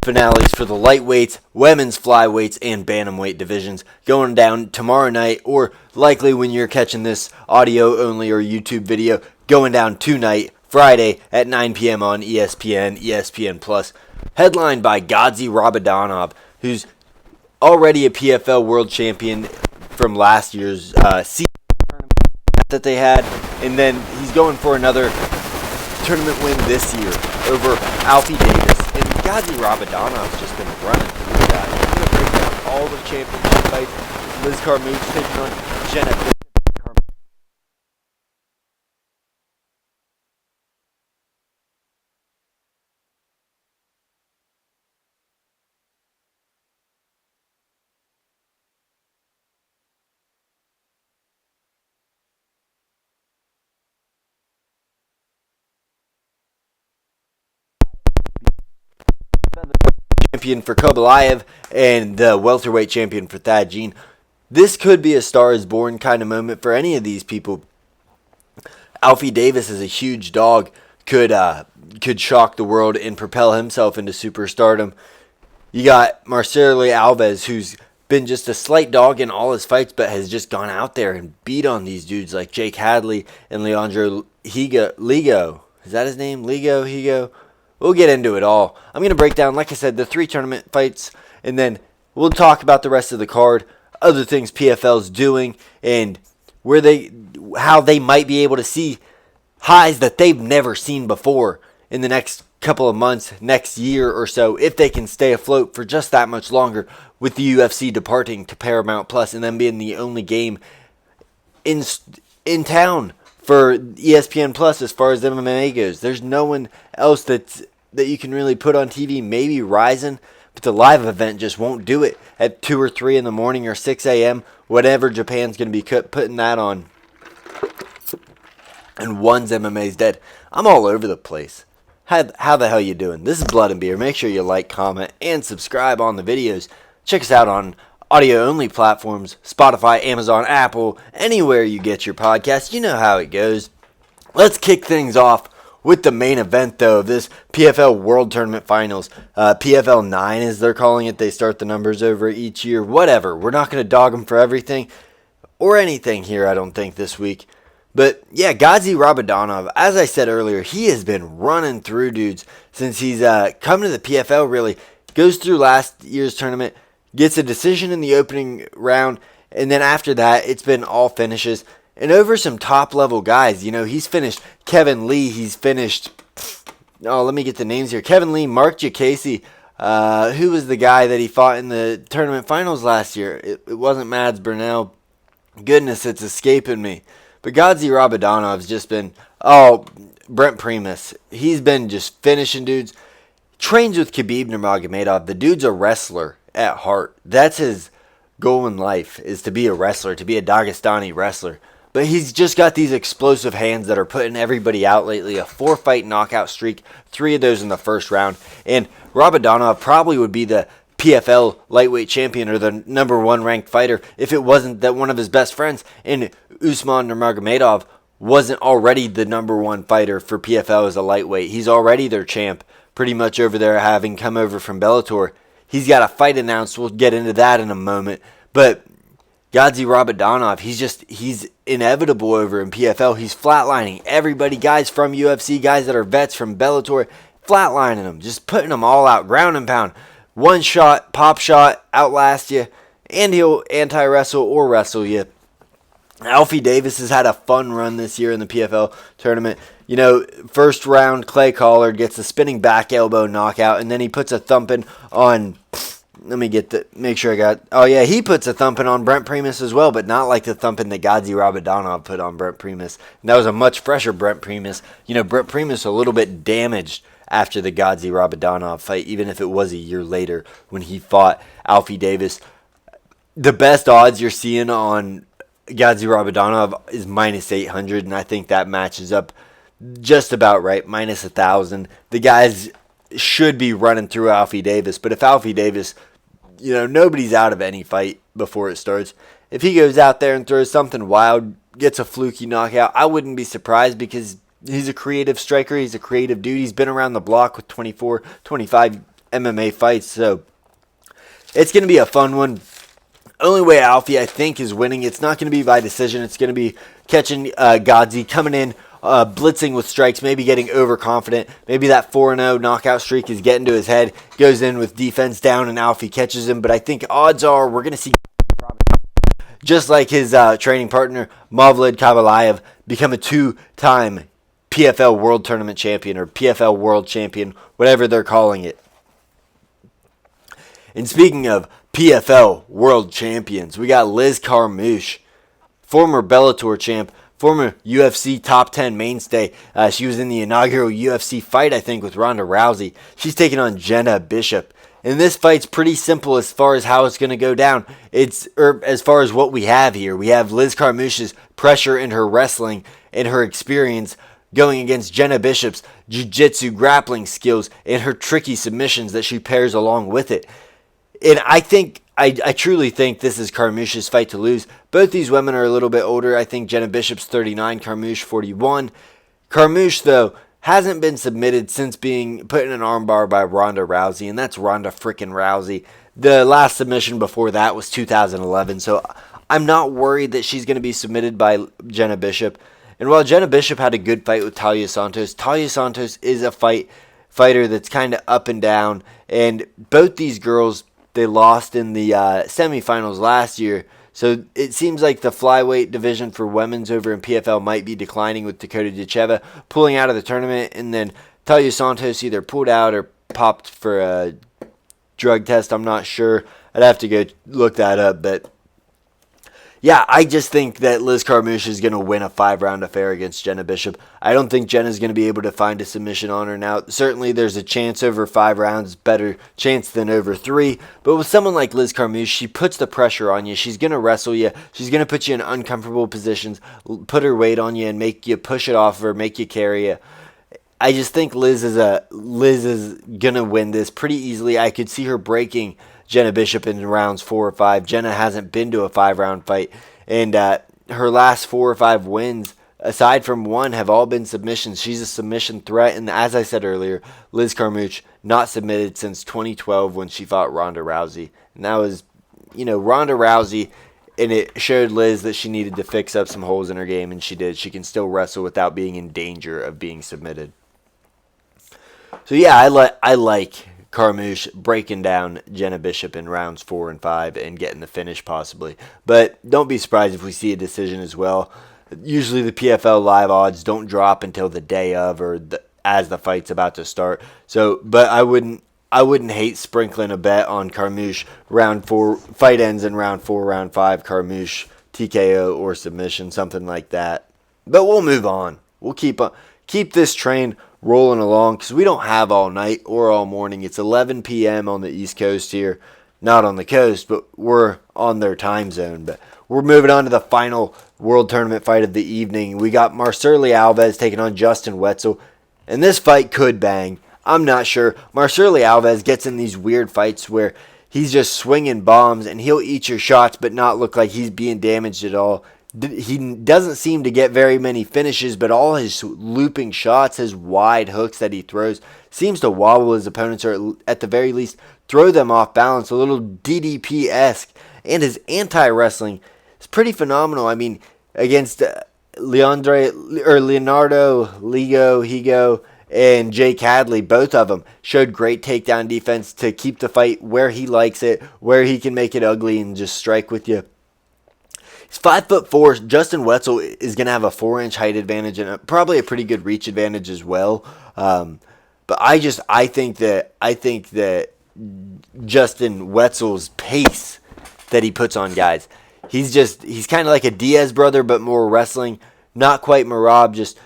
finales for the lightweights, women's flyweights, and bantamweight divisions going down tomorrow night, or likely when you're catching this audio only or YouTube video, going down tonight, Friday at 9 p.m. on ESPN, ESPN Plus, headlined by Gadzi Rabadanov, who's already a PFL world champion from last year's season tournament that they had, and then he's going for another tournament win this year over Alfie Davis. And Gadzi Rabadanov's just been running through that. He's going to break down all the championship fights. Liz Carmouche taking on Jenna. Champion for Kobalayev and the welterweight champion for Thad Jean. This could be a Star is Born kind of moment for any of these people. Alfie Davis is a huge dog, could shock the world and propel himself into superstardom. You got Marcelo Alves, who's been just a slight dog in all his fights, but has just gone out there and beat on these dudes like Jake Hadley and Leandro Ligo. Is that his name? Higo? We'll get into it all. I'm going to break down, like I said, the 3 tournament fights, and then we'll talk about the rest of the card, other things PFL's doing, and how they might be able to see highs that they've never seen before in the next couple of months, next year or so, if they can stay afloat for just that much longer, with the UFC departing to Paramount Plus and them being the only game in town for ESPN Plus as far as MMA goes. There's no one else that you can really put on TV. Maybe Ryzen, but the live event just won't do it at 2 or 3 in the morning or 6 a.m. Whatever Japan's going to be putting that on. And one's MMA's dead. I'm all over the place. How the hell you doing? This is Blood and Beer. Make sure you like, comment, and subscribe on the videos. Check us out on audio-only platforms, Spotify, Amazon, Apple, anywhere you get your podcasts. You know how it goes. Let's kick things off with the main event, though, of this PFL World Tournament Finals. PFL 9, as they're calling it. They start the numbers over each year. Whatever. We're not going to dog them for everything or anything here, I don't think, this week. But, yeah, Gadzi Rabadanov, as I said earlier, he has been running through dudes since he's come to the PFL, really. Goes through last year's tournament, gets a decision in the opening round, and then after that, it's been all finishes. And over some top-level guys, he's finished Kevin Lee, he's finished, let me get the names here. Kevin Lee, Mark Jacasey, who was the guy that he fought in the tournament finals last year? It wasn't Mads Burnell. Goodness, it's escaping me. But Gadzi Rabadanov's just been, Brent Primus. He's been just finishing dudes. Trains with Khabib Nurmagomedov. The dude's a wrestler at heart. That's his goal in life, is to be a wrestler, to be a Dagestani wrestler. But he's just got these explosive hands that are putting everybody out lately. A 4-fight knockout streak, 3 of those in the first round. And Rabadanov probably would be the PFL lightweight champion or the number 1 ranked fighter if it wasn't that one of his best friends and Usman Nurmagomedov wasn't already the number 1 fighter for PFL as a lightweight. He's already their champ, pretty much over there, having come over from Bellator. He's got a fight announced. We'll get into that in a moment. But Gadzi Rabadanov, he's inevitable over in PFL. He's flatlining everybody, guys from UFC, guys that are vets from Bellator, flatlining them, just putting them all out, ground and pound. One shot, pop shot, outlast you, and he'll anti-wrestle or wrestle you. Alfie Davis has had a fun run this year in the PFL tournament. First round, Clay Collard gets a spinning back elbow knockout, and then he puts a thumping on, he puts a thumping on Brent Primus as well, but not like the thumping that Gadzi Rabadanov put on Brent Primus. And that was a much fresher Brent Primus. Brent Primus a little bit damaged after the Gadzi Rabadanov fight, even if it was a year later when he fought Alfie Davis. The best odds you're seeing on Gadzi Rabadanov is minus 800, and I think that matches up just about right, minus 1,000. The guys should be running through Alfie Davis, but if Alfie Davis, nobody's out of any fight before it starts. If he goes out there and throws something wild, gets a fluky knockout, I wouldn't be surprised because he's a creative striker. He's a creative dude. He's been around the block with 24, 25 MMA fights. So it's going to be a fun one. Only way Alfie, I think, is winning. It's not going to be by decision. It's going to be catching Godzi, coming in, blitzing with strikes, maybe getting overconfident. Maybe that 4-0 knockout streak is getting to his head. Goes in with defense down, and Alfie catches him. But I think odds are we're going to see, just like his training partner, Mavlid Kabalayev, become a 2-time PFL World Tournament Champion or PFL World Champion, whatever they're calling it. And speaking of PFL World Champions, we got Liz Carmouche, former Bellator champ, former UFC top 10 mainstay. She was in the inaugural UFC fight, I think, with Ronda Rousey. She's taking on Jenna Bishop. And this fight's pretty simple as far as how it's going to go down. As far as what we have here. We have Liz Carmouche's pressure in her wrestling and her experience going against Jenna Bishop's jiu-jitsu grappling skills and her tricky submissions that she pairs along with it. And I truly think this is Carmouche's fight to lose. Both these women are a little bit older. I think Jenna Bishop's 39, Carmouche 41. Carmouche, though, hasn't been submitted since being put in an armbar by Ronda Rousey, and that's Ronda frickin' Rousey. The last submission before that was 2011, so I'm not worried that she's going to be submitted by Jenna Bishop. And while Jenna Bishop had a good fight with Talia Santos is a fighter that's kind of up and down, and both these girls, they lost in the semifinals last year. So it seems like the flyweight division for women's over in PFL might be declining with Dakota Dicheva pulling out of the tournament. And then Talia Santos either pulled out or popped for a drug test. I'm not sure. I'd have to go look that up. But yeah, I just think that Liz Carmouche is going to win a 5-round affair against Jenna Bishop. I don't think Jenna's going to be able to find a submission on her now. Certainly there's a chance over 5 rounds, better chance than over 3. But with someone like Liz Carmouche, she puts the pressure on you. She's going to wrestle you. She's going to put you in uncomfortable positions, put her weight on you and make you push it off of her, make you carry you. I just think Liz is going to win this pretty easily. I could see her breaking Jenna Bishop in rounds 4 or 5. Jenna hasn't been to a 5-round fight, and her last 4 or 5 wins, aside from one, have all been submissions. She's a submission threat, and as I said earlier, Liz Carmouche not submitted since 2012 when she fought Ronda Rousey, and that was, Ronda Rousey, and it showed Liz that she needed to fix up some holes in her game, and she did. She can still wrestle without being in danger of being submitted. So yeah, I like Carmouche breaking down Jenna Bishop in rounds 4 and 5 and getting the finish possibly. But don't be surprised if we see a decision as well. Usually the PFL live odds don't drop until the day of or as the fight's about to start. So, but I wouldn't hate sprinkling a bet on Carmouche round 4, fight ends in round 4, round 5, Carmouche TKO or submission, something like that. But we'll move on. We'll keep this train rolling along because we don't have all night or all morning. It's 11 p.m. on the East Coast here. Not on the coast, but we're on their time zone. But we're moving on to the final World Tournament fight of the evening. We got Marceli Alves taking on Justin Wetzel. And this fight could bang. I'm not sure. Marceli Alves gets in these weird fights where he's just swinging bombs and he'll eat your shots but not look like he's being damaged at all. He doesn't seem to get very many finishes, but all his looping shots, his wide hooks that he throws, seems to wobble his opponents or at the very least throw them off balance, a little DDP-esque. And his anti-wrestling is pretty phenomenal. I mean, against Leonardo, Higo, and Jay Cadley, both of them showed great takedown defense to keep the fight where he likes it, where he can make it ugly and just strike with you. He's 5'4". Justin Wetzel is going to have a 4-inch height advantage and probably a pretty good reach advantage as well. But I think that Justin Wetzel's pace that he puts on guys, he's kind of like a Diaz brother, but more wrestling. Not quite Marab, just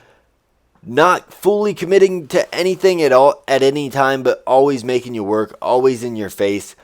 not fully committing to anything at all at any time, but always making you work, always in your face.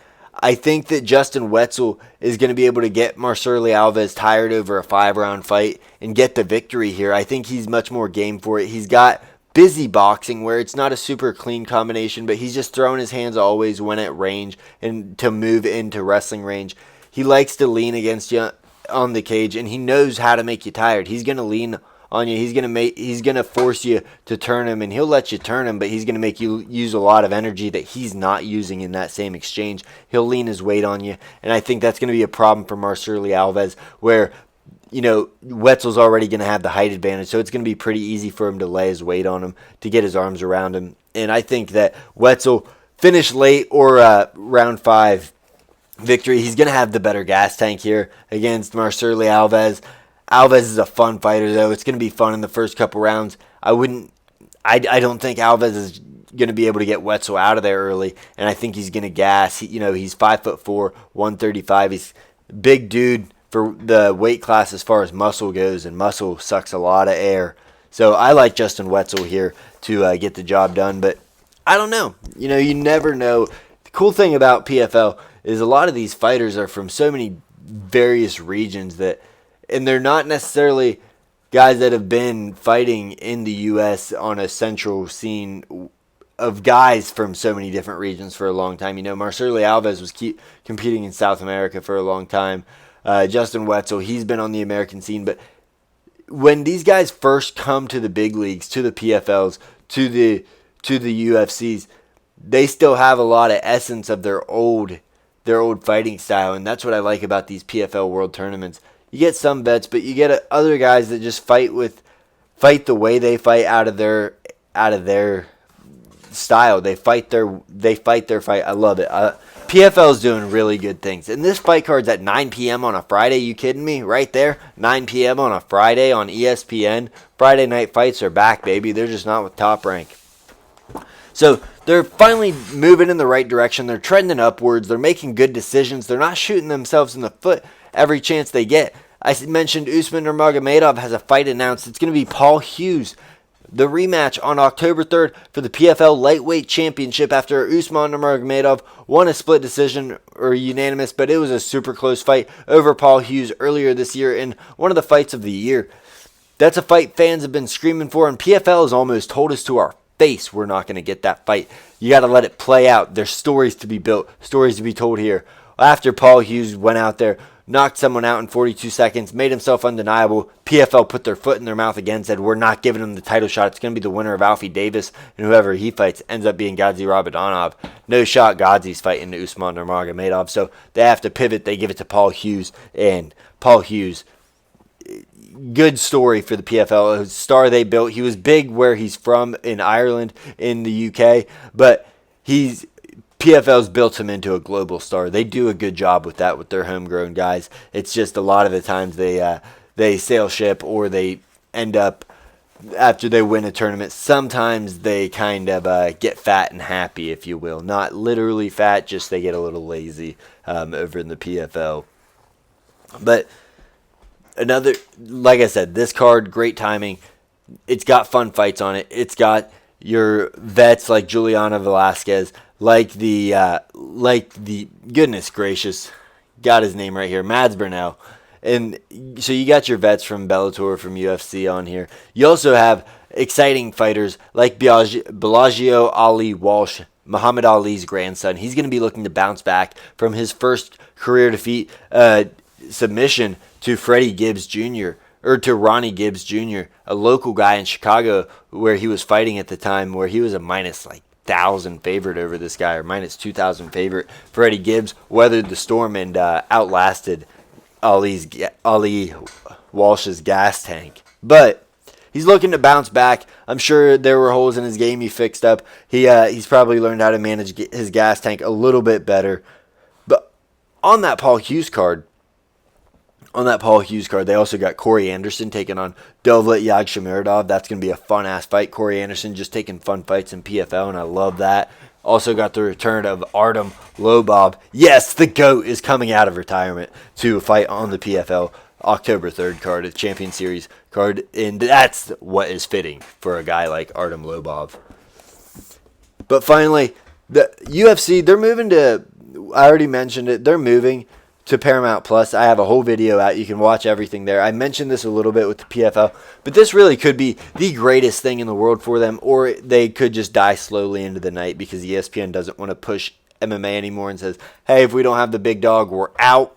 I think that Justin Wetzel is going to be able to get Marceli Alves tired over a 5-round fight and get the victory here. I think he's much more game for it. He's got busy boxing where it's not a super clean combination, but he's just throwing his hands always when at range and to move into wrestling range. He likes to lean against you on the cage, and he knows how to make you tired. He's going to lean on you. He's gonna force you to turn him, and he'll let you turn him, but he's gonna make you use a lot of energy that he's not using in that same exchange. He'll lean his weight on you, and I think that's gonna be a problem for Marcelo Alves, where Wetzel's already going to have the height advantage, so it's going to be pretty easy for him to lay his weight on him, to get his arms around him. And I think that Wetzel finish late or round 5 victory. He's going to have the better gas tank here against Marcelo Alves. Alves is a fun fighter, though. It's going to be fun in the first couple rounds. I don't think Alves is going to be able to get Wetzel out of there early, and I think he's going to gas. He's 5'4", 135. He's a big dude for the weight class as far as muscle goes, and muscle sucks a lot of air. So I like Justin Wetzel here to get the job done, but I don't know. You never know. The cool thing about PFL is a lot of these fighters are from so many various regions and they're not necessarily guys that have been fighting in the U.S. on a central scene of guys from so many different regions for a long time. Marcelo Alves was competing in South America for a long time. Justin Wetzel, he's been on the American scene, but when these guys first come to the big leagues, to the PFLs, to the UFCs, they still have a lot of essence of their old fighting style, and that's what I like about these PFL World Tournaments. You get some vets, but you get other guys that just fight the way they fight out of their style. They fight their fight. I love it. PFL is doing really good things. And this fight card's at 9 p.m. on a Friday. You kidding me? Right there, 9 p.m. on a Friday on ESPN. Friday night fights are back, baby. They're just not with Top Rank. So they're finally moving in the right direction. They're trending upwards. They're making good decisions. They're not shooting themselves in the foot every chance they get. I mentioned Usman Nurmagomedov has a fight announced. It's going to be Paul Hughes. The rematch on October 3rd for the PFL Lightweight Championship after Usman Nurmagomedov won a split decision or unanimous, but it was a super close fight over Paul Hughes earlier this year in one of the fights of the year. That's a fight fans have been screaming for, and PFL has almost told us to our face we're not going to get that fight. You got to let it play out. There's stories to be built, stories to be told here. After Paul Hughes went out there, knocked someone out in 42 seconds, made himself undeniable, PFL put their foot in their mouth again, said we're not giving him the title shot. It's going to be the winner of Alfie Davis, and whoever he fights ends up being Gadzi Rabadanov. No shot Gadzi's fighting Usman Nurmagomedov, so they have to pivot. They give it to Paul Hughes, and Paul Hughes, good story for the PFL. A star they built. He was big where he's from in Ireland, in the UK, but PFL's built him into a global star. They do a good job with that with their homegrown guys. It's just a lot of the times they sail ship, or they end up, after they win a tournament, sometimes they kind of get fat and happy, if you will. Not literally fat, just they get a little lazy over in the PFL. But like I said, this card, great timing. It's got fun fights on it. It's got your vets like Juliana Velasquez, like the goodness gracious, got his name right here, Mads Burnell. And so you got your vets from Bellator, from UFC on here. You also have exciting fighters like Bellagio Ali Walsh, Muhammad Ali's grandson. He's going to be looking to bounce back from his first career defeat, submission to Freddie Gibbs Jr., or to Ronnie Gibbs Jr., a local guy in Chicago where he was fighting at the time, where he was a minus 1,000 favorite over this guy, or minus 2,000 favorite. Freddie Gibbs weathered the storm and outlasted Ali Walsh's gas tank. But he's looking to bounce back. I'm sure there were holes in his game he fixed up. He's probably learned how to manage his gas tank a little bit better. But on that Paul Hughes card, they also got Corey Anderson taking on Dovlet Yagshimuradov. That's going to be a fun-ass fight. Corey Anderson just taking fun fights in PFL, and I love that. Also got the return of Artem Lobov. Yes, the GOAT is coming out of retirement to fight on the PFL October 3rd card, a Champion Series card, and that's what is fitting for a guy like Artem Lobov. But finally, the UFC, they're moving to, I already mentioned it, they're moving to Paramount Plus. I have a whole video out. You can watch everything there. I mentioned this a little bit with the PFL, but this really could be the greatest thing in the world for them, or they could just die slowly into the night because ESPN doesn't want to push MMA anymore and says, hey, if we don't have the big dog, we're out.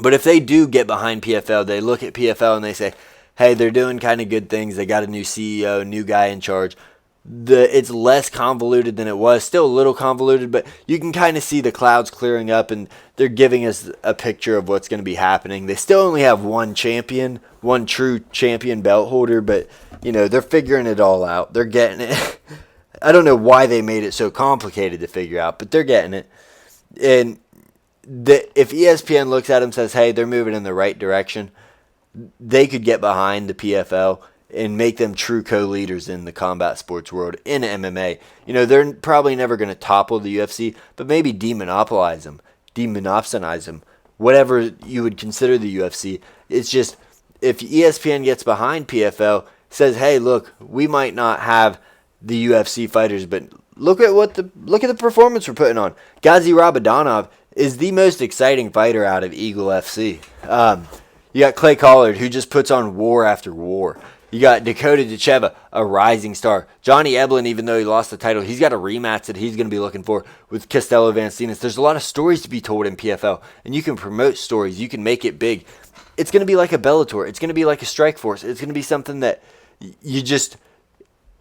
But if they do get behind PFL, they look at PFL and they say, hey, they're doing kind of good things. They got a new CEO, new guy in charge. It's less convoluted than it was. Still a little convoluted, but you can kind of see the clouds clearing up, and they're giving us a picture of what's going to be happening. They still only have one champion, one true champion belt holder, but they're figuring it all out. They're getting it. I don't know why they made it so complicated to figure out, but they're getting it. And if ESPN looks at them and says, hey, they're moving in the right direction, they could get behind the PFL and make them true co-leaders in the combat sports world in MMA. They're probably never going to topple the UFC, but maybe demonopolize them, whatever you would consider the UFC. It's just, if ESPN gets behind PFL, says, hey, look, we might not have the UFC fighters, but look at the performance we're putting on. Ghazi Rabadanov is the most exciting fighter out of Eagle FC. You got Clay Collard, who just puts on war after war. You got Dakota Dacheva, a rising star. Johnny Eblin, even though he lost the title, he's got a rematch that he's going to be looking for with Castello Vancinas. There's a lot of stories to be told in PFL, and you can promote stories. You can make it big. It's going to be like a Bellator. It's going to be like a Strikeforce. It's going to be something that you just...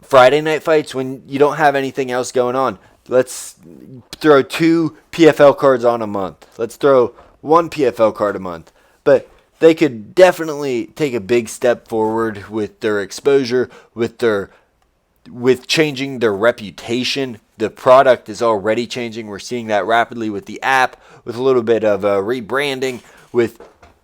Friday night fights, when you don't have anything else going on, let's throw 2 PFL cards on a month. Let's throw 1 PFL card a month. But they could definitely take a big step forward with their exposure, with changing their reputation. The product is already changing. We're seeing that rapidly with the app, with a little bit of rebranding, with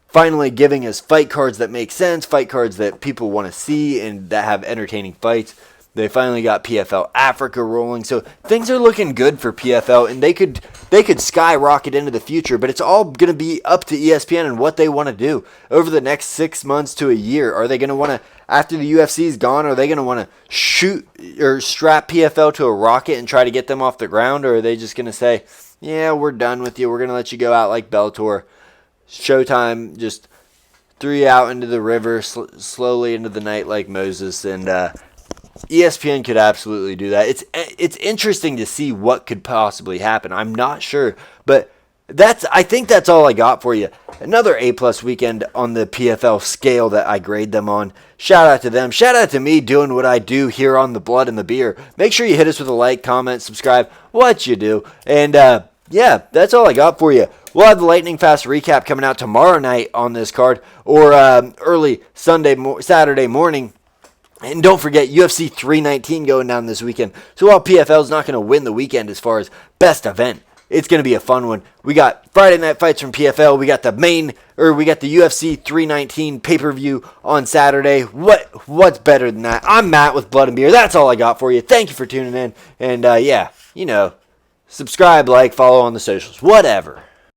finally giving us fight cards that make sense, fight cards that people want to see and that have entertaining fights. They finally got PFL Africa rolling, so things are looking good for PFL, and they could skyrocket into the future. But it's all going to be up to ESPN and what they want to do over the next 6 months to a year. Are they going to want to, after the UFC's gone, are they going to want to shoot or strap PFL to a rocket and try to get them off the ground, or are they just going to say, yeah, we're done with you. We're going to let you go out like Bellator. Showtime just threw you out into the river slowly into the night like Moses, and ESPN could absolutely do that. It's interesting to see what could possibly happen. I'm not sure, but I think that's all I got for you. Another A+ weekend on the PFL scale that I grade them on. Shout out to them. Shout out to me doing what I do here on the Blood and the Beer. Make sure you hit us with a like, comment, subscribe, what you do. And yeah, that's all I got for you. We'll have the lightning fast recap coming out tomorrow night on this card, or early Saturday morning. And don't forget, UFC 319 going down this weekend. So while PFL is not going to win the weekend as far as best event, it's going to be a fun one. We got Friday night fights from PFL. We got the UFC 319 pay-per-view on Saturday. What's better than that? I'm Matt with Blood and Beer. That's all I got for you. Thank you for tuning in. And yeah, subscribe, like, follow on the socials, whatever.